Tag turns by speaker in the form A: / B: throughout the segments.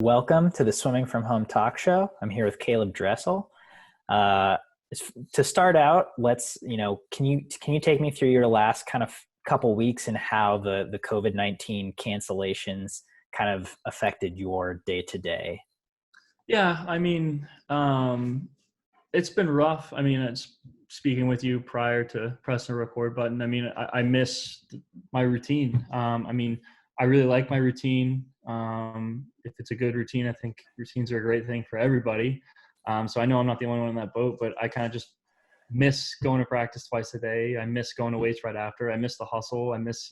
A: Welcome to the Swimming from Home talk show. I'm here with Caeleb Dressel. Uh, to start out, can you take me through your last kind of couple weeks and how the COVID-19 cancellations kind of affected your day to day?
B: Yeah, it's been rough. It's speaking with you prior to pressing the record button. I miss my routine. I really like my routine. If it's a good routine, I think routines are a great thing for everybody. So I know I'm not the only one in that boat, but I kind of just miss going to practice twice a day. I miss going to weights right after. I miss the hustle. I miss,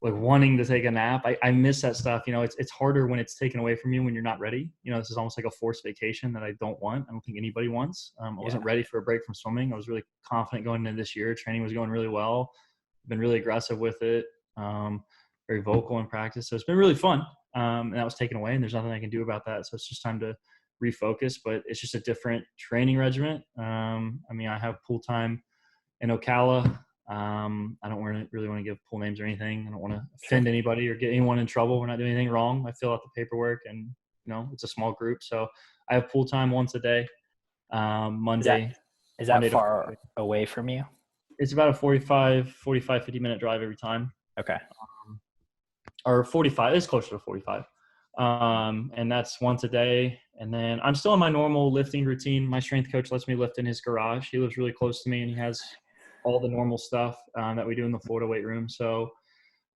B: like wanting to take a nap. I miss that stuff. It's harder when it's taken away from you when you're not ready. This is almost like a forced vacation that I don't want. I don't think anybody wants. I wasn't ready for a break from swimming. I was really confident going into this year. Training was going really well. I've been really aggressive with it. Very vocal in practice. So it's been really fun. And that was taken away and there's nothing I can do about that. So it's just time to refocus, but it's just a different training regimen. I have pool time in Ocala. I don't really want to give pool names or anything. I don't want to offend anybody or get anyone in trouble. We're not doing anything wrong. I fill out the paperwork and, it's a small group. So I have pool time once a day, Monday.
A: Is that far away from you?
B: It's about a 50 minute drive every time.
A: Okay.
B: Or 45, it's closer to 45. And that's once a day. And then I'm still in my normal lifting routine. My strength coach lets me lift in his garage. He lives really close to me and he has all the normal stuff that we do in the Florida weight room. So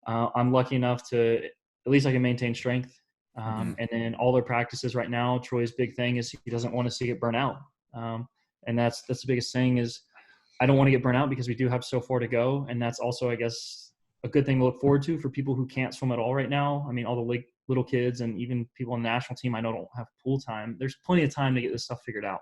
B: I'm lucky enough to, at least I can maintain strength. And then all their practices right now, Troy's big thing is he doesn't want us to get burnt out. And that's the biggest thing is I don't want to get burnt out because we do have so far to go. And that's also, I guess, a good thing to look forward to for people who can't swim at all right now. All the little kids and even people on the national team I know don't have pool time. There's plenty of time to get this stuff figured out.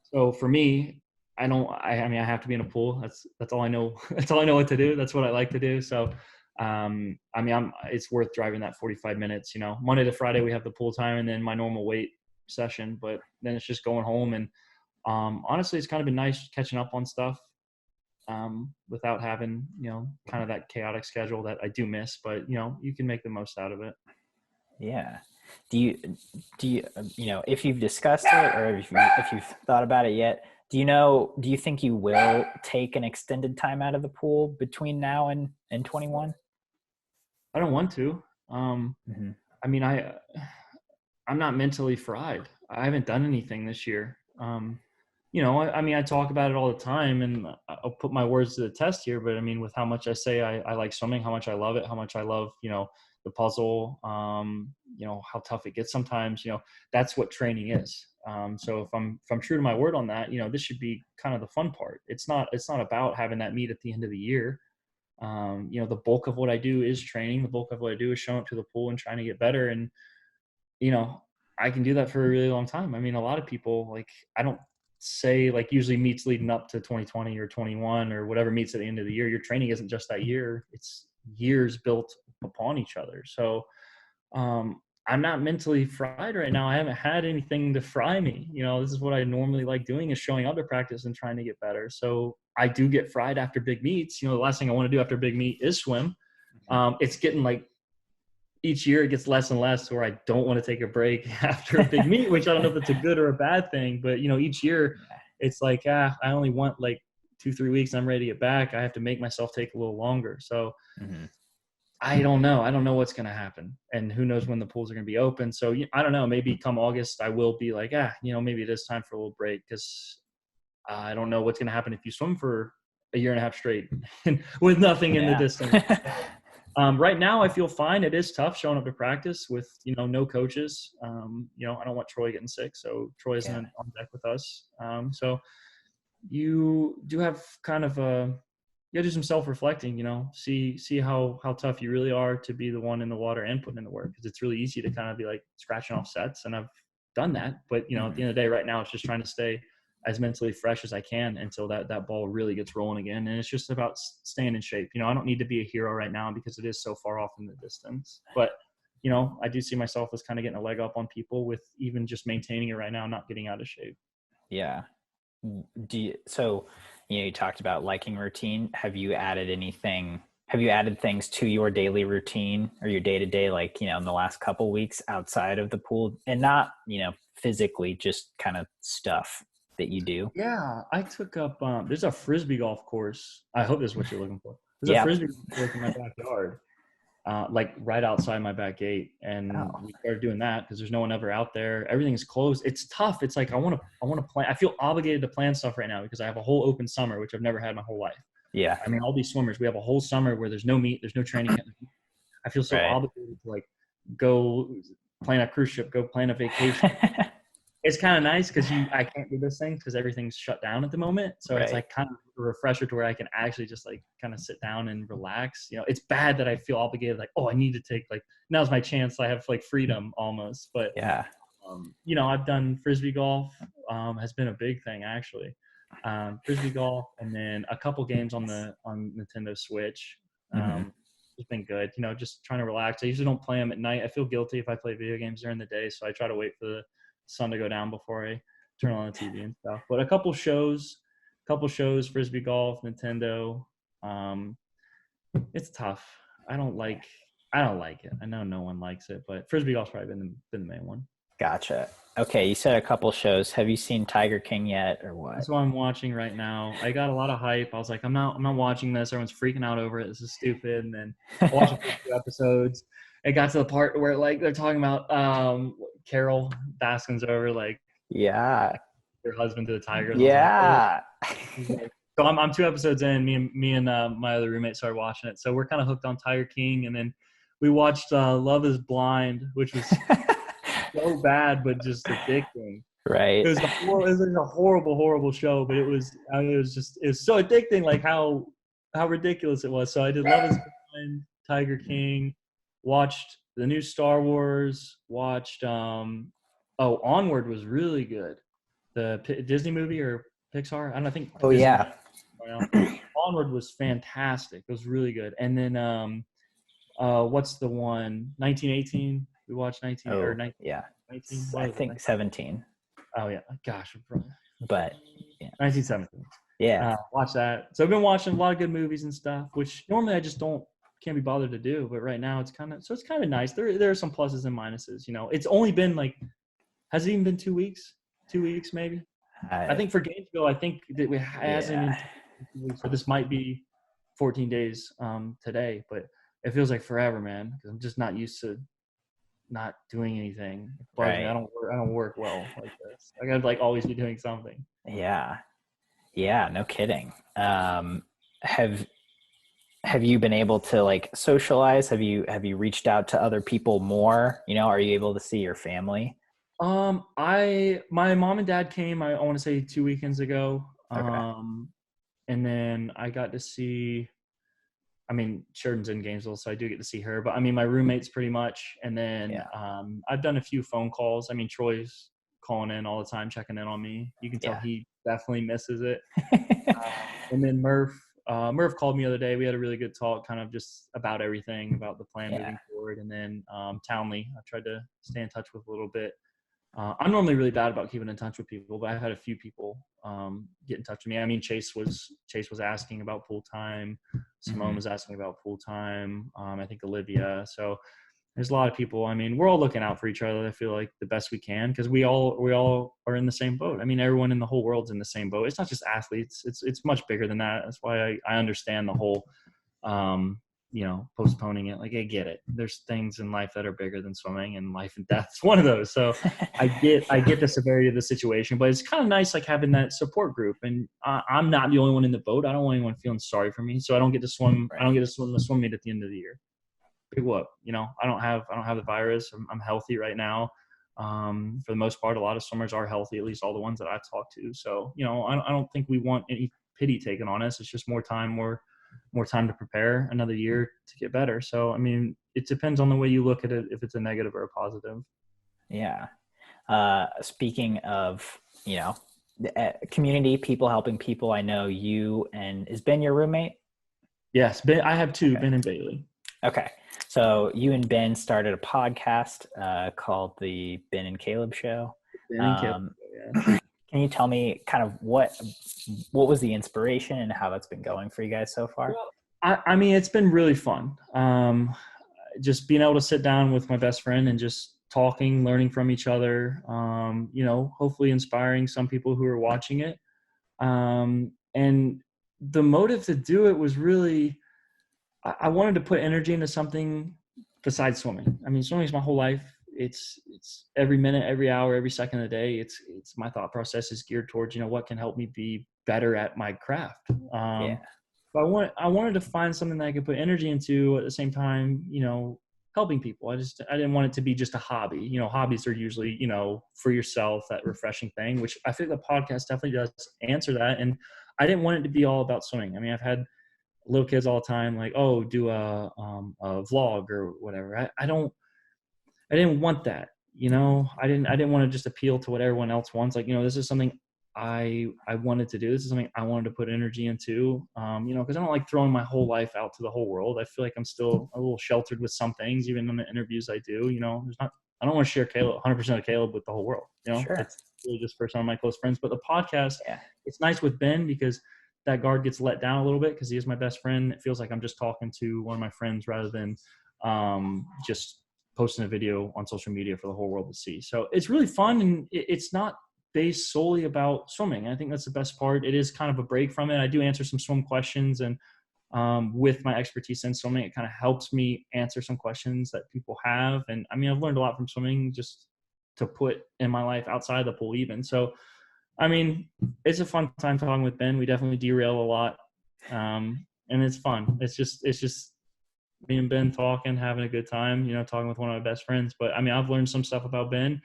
B: So for me, I have to be in a pool. That's all I know. That's all I know what to do. That's what I like to do. So, it's worth driving that 45 minutes, Monday to Friday, we have the pool time and then my normal weight session, but then it's just going home. And, honestly, it's kind of been nice catching up on stuff, without having, kind of that chaotic schedule that I do miss, but, you can make the most out of it.
A: Yeah. Do you, if you've discussed it or if you've thought about it yet, do you think you will take an extended time out of the pool between now and 21?
B: I don't want to. I'm not mentally fried. I haven't done anything this year. I talk about it all the time and I'll put my words to the test here, but with how much I say I like swimming, how much I love it, how much I love, the puzzle, how tough it gets sometimes, that's what training is. So if I'm true to my word on that, this should be kind of the fun part. It's not about having that meet at the end of the year. The bulk of what I do is training. The bulk of what I do is showing up to the pool and trying to get better. And, I can do that for a really long time. A lot of people, I don't say usually meets leading up to 2020 or 21 or whatever meets at the end of the year. Your training isn't just that year. It's years built upon each other. So I'm not mentally fried right now. I haven't had anything to fry me. This is what I normally like doing is showing up to practice and trying to get better. So I do get fried after big meets. The last thing I want to do after a big meet is swim. It's getting each year it gets less and less where I don't want to take a break after a big meet, which I don't know if it's a good or a bad thing, but each year it's I only want 2-3 weeks. I'm ready to get back. I have to make myself take a little longer. So I don't know. I don't know what's going to happen and who knows when the pools are going to be open. So I don't know, maybe come August, I will be maybe it is time for a little break because I don't know what's going to happen if you swim for a year and a half straight with nothing in the distance. Right now I feel fine. It is tough showing up to practice with, no coaches. I don't want Troy getting sick. So Troy isn't on deck with us. So you do have kind of you gotta do some self-reflecting, see how tough you really are to be the one in the water and putting in the work. Because it's really easy to kind of be scratching off sets. And I've done that. But, at the end of the day, right now, it's just trying to stay as mentally fresh as I can until that ball really gets rolling again. And it's just about staying in shape. I don't need to be a hero right now because it is so far off in the distance. But, I do see myself as kind of getting a leg up on people with even just maintaining it right now, not getting out of shape.
A: Yeah. You talked about liking routine. Have you added anything have you added things to your daily routine or your day to day, like, in the last couple weeks outside of the pool, and not, physically, just kind of stuff that you do?
B: Yeah, I took up. There's a frisbee golf course. I hope this is what you're looking for. There's a
A: Yeah.
B: frisbee golf course in my backyard, like right outside my back gate, and
A: Oh,
B: we started doing that because there's no one ever out there. Everything's closed. It's tough. It's like I want to plan. I feel obligated to plan stuff right now because I have a whole open summer, which I've never had my whole life.
A: yeah.
B: I mean, all these swimmers, we have a whole summer where there's no meet, there's no training. I feel so
A: Right.
B: obligated to like go plan a cruise ship, go plan a vacation. It's kind of nice because I can't do this thing because everything's shut down at the moment. So it's
A: Right.
B: like kind of a refresher to where I can actually just like kind of sit down and relax. It's bad that I feel obligated, like, oh, I need to take, like, now's my chance. I have like freedom almost. But
A: Yeah.
B: I've done frisbee golf, has been a big thing actually. Frisbee golf, and then a couple games on Nintendo Switch.
A: Mm-hmm.
B: It's been good. Just trying to relax. I usually don't play them at night. I feel guilty if I play video games during the day, so I try to wait for the sun to go down before I turn on the TV and stuff. But a couple shows, frisbee golf, Nintendo. It's tough. I don't like it. I know no one likes it, but frisbee golf's probably been the main one.
A: Gotcha. Okay, you said a couple shows. Have you seen Tiger King yet, or what?
B: That's what I'm watching right now. I got a lot of hype. I was like, I'm not watching this. Everyone's freaking out over it. This is stupid. And then I watched a few episodes. It got to the part where like they're talking about Carol Baskin's over, like,
A: Yeah.
B: her husband to the Tigers.
A: Yeah.
B: So I'm 2 episodes in. Me and my other roommate started watching it. So we're kind of hooked on Tiger King. And then we watched Love is Blind, which was so bad, but just addicting.
A: Right.
B: It was a horrible show, but it was so addicting, like how ridiculous it was. So I did Love is Blind, Tiger King, watched the new Star Wars, watched Onward was really good. The Disney movie or Pixar, I don't know, I think.
A: Oh,
B: Disney.
A: yeah.
B: Onward was fantastic. It was really good. And then what's the one? 1918. We watched 19 or 19.
A: Yeah.
B: 19.
A: I think 17.
B: Oh yeah, gosh.
A: But yeah.
B: 1917.
A: Yeah.
B: Watch that. So I've been watching a lot of good movies and stuff, which normally I just can't be bothered to do. But right now it's kind of nice. There are some pluses and minuses. It's only been like, has it even been 2 weeks? 2 weeks maybe. I think for Gainesville, I think that it hasn't been 2 weeks, but this might be 14 days today. But it feels like forever, man, because I'm just not used to not doing anything.
A: Right.
B: I don't work well like this. I gotta like always be doing something.
A: Yeah. No kidding. Have you been able to like socialize? Have you reached out to other people more? Are you able to see your family?
B: My mom and dad came, I want to say 2 weekends ago.
A: Okay.
B: And then I got to see, Sheridan's in Gainesville, so I do get to see her. But my roommates pretty much. And then I've done a few phone calls. Troy's calling in all the time, checking in on me. You can tell he definitely misses it. And then Murph called me the other day. We had a really good talk, kind of just about everything, about the plan moving forward. And then Townley, I tried to stay in touch with a little bit. I'm normally really bad about keeping in touch with people, but I've had a few people get in touch with me. Chase was asking about pool time. Simone was asking about pool time. I think Olivia. So there's a lot of people. We're all looking out for each other. I feel like the best we can, because we all are in the same boat. Everyone in the whole world's in the same boat. It's not just athletes. It's much bigger than that. That's why I understand the whole postponing it. Like, I get it. There's things in life that are bigger than swimming, and life and death is one of those. So I get the severity of the situation, but it's kind of nice, like, having that support group. And I'm not the only one in the boat. I don't want anyone feeling sorry for me. So I don't get to swim. Right. I don't get to swim the swim meet at the end of the year. Big whoop. I don't have the virus. I'm healthy right now. For the most part, a lot of swimmers are healthy, at least all the ones that I've talked to. So, I don't think we want any pity taken on us. It's just more time to prepare, another year to get better. So, it depends on the way you look at it, if it's a negative or a positive.
A: Yeah. Speaking of, community, people helping people, I know you and is Ben your roommate?
B: Yes. Ben, I have two,
A: okay.
B: Ben and Bailey.
A: Okay. So you and Ben started a podcast called the Ben and Caeleb Show.
B: Ben and Caeleb, yeah.
A: Can you tell me kind of what was the inspiration and how that's been going for you guys so far?
B: I mean, it's been really fun. Just being able to sit down with my best friend and just talking, learning from each other, hopefully inspiring some people who are watching it. And the motive to do it was really, I wanted to put energy into something besides swimming. I mean, swimming is my whole life. It's every minute, every hour, every second of the day. It's my thought process is geared towards, what can help me be better at my craft.
A: Yeah.
B: But I wanted to find something that I could put energy into at the same time, helping people. I didn't want it to be just a hobby. Hobbies are usually, for yourself, that refreshing thing, which I think the podcast definitely does answer that. And I didn't want it to be all about swimming. I mean, I've had little kids all the time, like, oh, do a vlog or whatever. I didn't want that. I didn't want to just appeal to what everyone else wants. Like, this is something I wanted to do. This is something I wanted to put energy into, because I don't like throwing my whole life out to the whole world. I feel like I'm still a little sheltered with some things, even in the interviews I do. I don't want to share Caeleb, 100% of Caeleb with the whole world.
A: Sure.
B: It's really just for some of my close friends. But the podcast,
A: Yeah.
B: it's nice with Ben because that guard gets let down a little bit because he is my best friend. It feels like I'm just talking to one of my friends rather than just posting a video on social media for the whole world to see. So it's really fun, and it's not based solely about swimming. I think that's the best part. It is kind of a break from it. I do answer some swim questions, and with my expertise in swimming, it kind of helps me answer some questions that people have. And I mean, I've learned a lot from swimming just to put in my life outside the pool even. So, I mean, it's a fun time talking with Ben. We definitely derail a lot. And it's fun. It's just me and Ben talking, having a good time, talking with one of my best friends. But I mean, I've learned some stuff about Ben.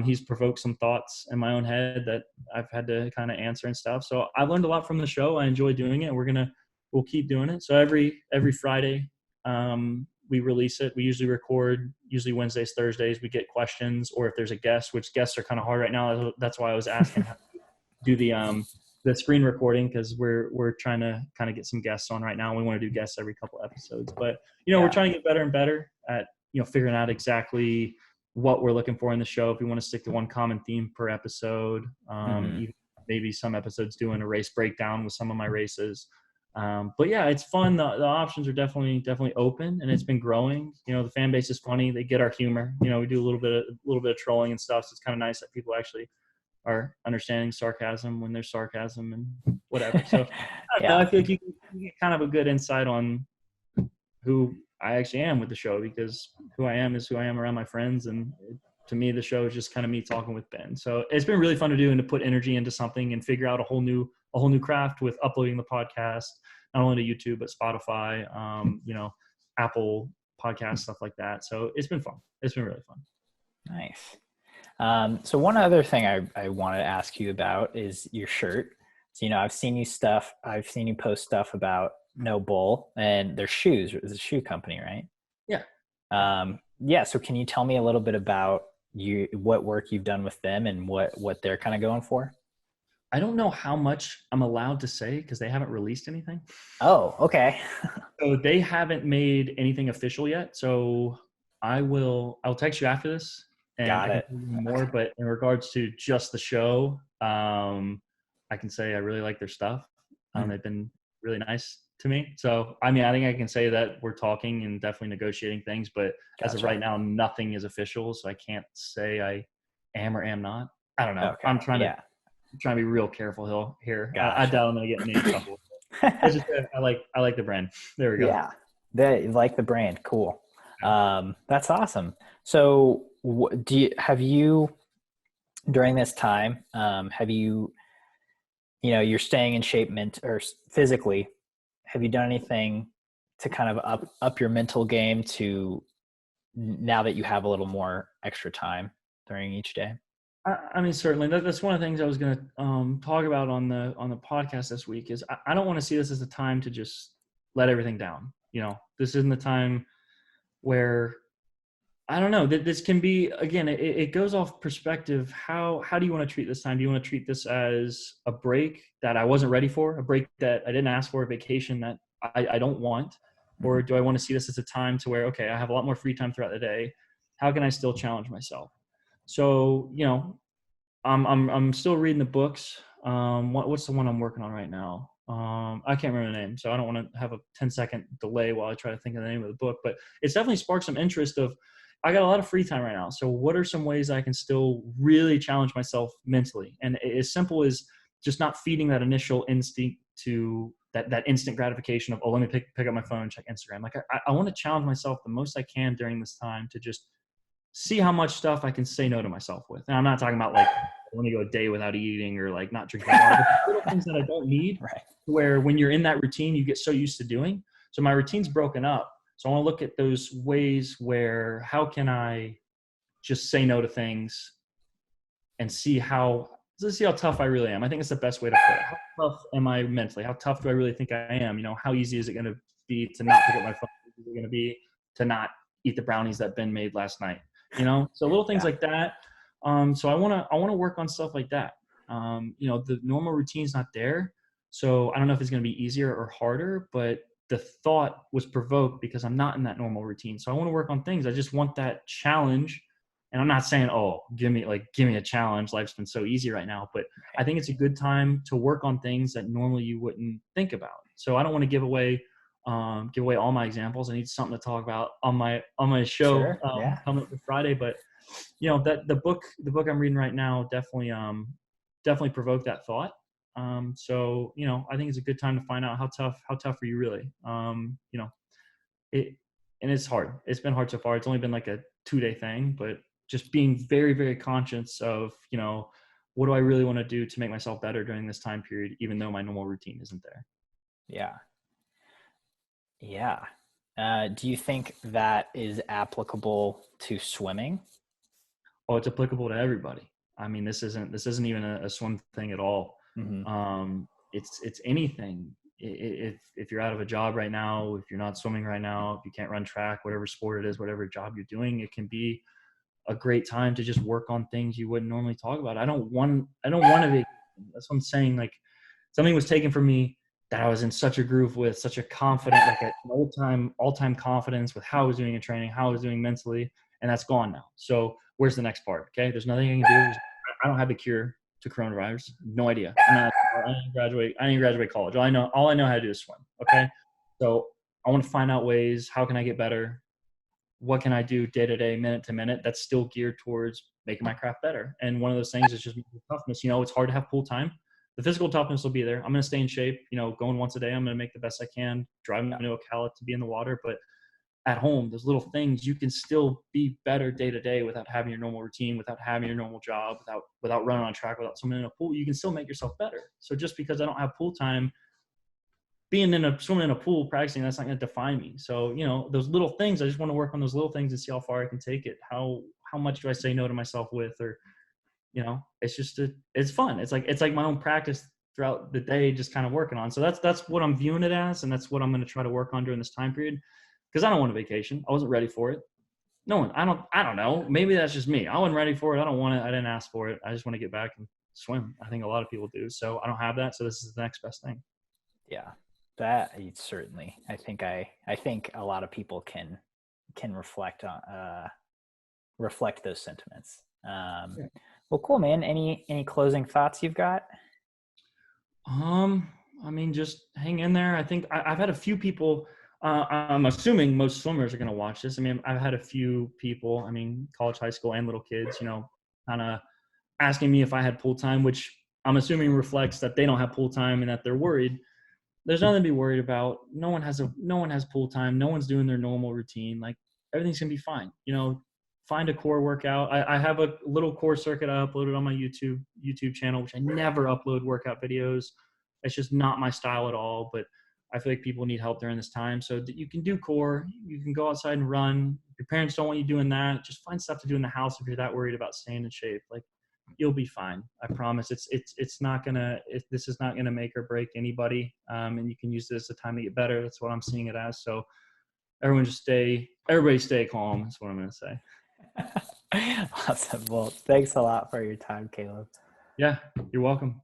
B: He's provoked some thoughts in my own head that I've had to kind of answer and stuff. So I learned a lot from the show. I enjoy doing it. We'll keep doing it. So every Friday, we release it. We usually record, Wednesdays, Thursdays. We get questions, or if there's a guest, which guests are kind of hard right now. That's why I was asking how to do the screen recording, because we're trying to kind of get some guests on right now. We want to do guests every couple episodes, but we're trying to get better and better at figuring out exactly what we're looking for in the show. If we want to stick to one common theme per episode, even maybe some episodes doing a race breakdown with some of my races. But yeah, it's fun. The options are definitely open, and it's been growing. The fan base is funny. They get our humor. We do a little bit of trolling and stuff. So it's kind of nice that people actually are understanding sarcasm when there's sarcasm and whatever. So I feel like you get kind of a good insight on who I actually am with the show, because who I am is who I am around my friends. And to me, the show is just kind of me talking with Ben. So it's been really fun to do, and to put energy into something and figure out a whole new craft with uploading the podcast, not only to YouTube, but Spotify, Apple Podcasts, stuff like that. So it's been fun. It's been really fun.
A: Nice. So one other thing I wanted to ask you about is your shirt. So, I've seen you post stuff about NoBull and their shoes. It's a shoe company, right?
B: Yeah.
A: So can you tell me a little bit about what work you've done with them and what they're kind of going for?
B: I don't know how much I'm allowed to say because they haven't released anything.
A: Oh, okay.
B: So they haven't made anything official yet. So I'll text you after this. And
A: Got it.
B: More, but in regards to just the show, I can say I really like their stuff. They've been really nice to me. So, I mean, I think I can say that we're talking and definitely negotiating things, but as of right now, nothing is official. So I can't say I am or am not. I don't know. Okay. I'm trying to be real careful here. I doubt I'm going to get in any trouble. It's just, I like the brand. There we go.
A: Yeah. They like the brand. Cool. That's awesome. So have you, during this time, you're staying in shape or physically, have you done anything to kind of up your mental game to now that you have a little more extra time during each day?
B: I mean, certainly. That's one of the things I was going to talk about on the podcast this week is I don't want to see this as a time to just let everything down. This isn't the time where, I don't know, that this can be, again, it goes off perspective. How do you want to treat this time? Do you want to treat this as a break that I wasn't ready for, a break that I didn't ask for, a vacation that I don't want? Or do I want to see this as a time to where, okay, I have a lot more free time throughout the day. How can I still challenge myself? So, I'm still reading the books. What's the one I'm working on right now? I can't remember the name, so I don't want to have a 10-second delay while I try to think of the name of the book, but it's definitely sparked some interest of, I got a lot of free time right now. So what are some ways I can still really challenge myself mentally? And as simple as just not feeding that initial instinct to that instant gratification of, oh, let me pick up my phone and check Instagram. Like I want to challenge myself the most I can during this time to just see how much stuff I can say no to myself with. And I'm not talking about like, let me go a day without eating or like not drinking water, but little things that I don't need,
A: Right.
B: where when you're in that routine, you get so used to doing. So my routine's broken up. So I want to look at those ways where, how can I just say no to things and see how tough I really am. I think it's the best way to put it. How tough am I mentally? How tough do I really think I am? You know, how easy is it going to be to not pick up my phone? How easy is it going to be to not eat the brownies that Ben made last night? You know, so little things like that. So I want to work on stuff like that. You know, the normal routine's not there. So I don't know if it's going to be easier or harder, but the thought was provoked because I'm not in that normal routine. So I want to work on things. I just want that challenge. And I'm not saying, oh, give me a challenge. Life's been so easy right now. But I think it's a good time to work on things that normally you wouldn't think about. So I don't want to give away all my examples. I need something to talk about on my show.
A: Sure. Yeah.
B: Coming up for Friday. But you know, that the book I'm reading right now definitely provoked that thought. So you know, I think it's a good time to find out how tough are you really. You know, and it's hard. It's been hard so far. It's only been like a 2-day thing, but just being very, very conscious of, you know, what do I really want to do to make myself better during this time period, even though my normal routine isn't there.
A: Yeah. Yeah. Do you think that is applicable to swimming?
B: Oh, it's applicable to everybody. I mean, this isn't even a swim thing at all.
A: Mm-hmm.
B: It's anything. If you're out of a job right now, if you're not swimming right now, if you can't run track, whatever sport it is, whatever job you're doing, it can be a great time to just work on things you wouldn't normally talk about. I don't want to be. That's what I'm saying. Like, something was taken from me that I was in such a groove with, such a confident, like an all-time confidence with how I was doing in training, how I was doing mentally, and that's gone now. So where's the next part? Okay, there's nothing I can do. I don't have the cure to coronavirus. No idea. I didn't graduate college. All I know how to do is swim. Okay, so I want to find out ways. How can I get better? What can I do day to day, minute to minute, that's still geared towards making my craft better? And one of those things is just toughness. You know, it's hard to have pool time. The physical toughness will be there. I'm going to stay in shape, you know, going once a day. I'm going to make the best I can, driving to Caeleb to be in the water. But at home, those little things, you can still be better day to day without having your normal routine, without having your normal job, without running on track, without swimming in a pool. You can still make yourself better. So just because I don't have pool time, swimming in a pool, practicing, that's not going to define me. So, you know, those little things, I just want to work on those little things and see how far I can take it. How much do I say no to myself with, or, you know, it's fun. It's like my own practice throughout the day, just kind of working on. So that's what I'm viewing it as. And that's what I'm going to try to work on during this time period. Cause I don't want a vacation. I wasn't ready for it. No one, I don't know. Maybe that's just me. I wasn't ready for it. I don't want it. I didn't ask for it. I just want to get back and swim. I think a lot of people do. So I don't have that. So this is the next best thing.
A: Yeah. That certainly. I think a lot of people can reflect on reflect those sentiments. Well, cool, man. Any closing thoughts you've got?
B: I mean, just hang in there. I think I've had a few people. I'm assuming most swimmers are going to watch this. I mean, I've had a few people. I mean, college, high school, and little kids. You know, kind of asking me if I had pool time, which I'm assuming reflects that they don't have pool time and that they're worried. There's nothing to be worried about. No one has pool time. No one's doing their normal routine. Like, everything's gonna be fine. You know, find a core workout. I have a little core circuit I uploaded on my YouTube channel, which I never upload workout videos. It's just not my style at all. But I feel like people need help during this time. So that you can do core. You can go outside and run. If your parents don't want you doing that, just find stuff to do in the house if you're that worried about staying in shape. Like, you'll be fine. I promise. This is not gonna make or break anybody. And you can use this as a time to get better. That's what I'm seeing it as. So everybody stay calm. That's what I'm gonna say.
A: Awesome. Well, thanks a lot for your time, Caeleb.
B: Yeah, you're welcome.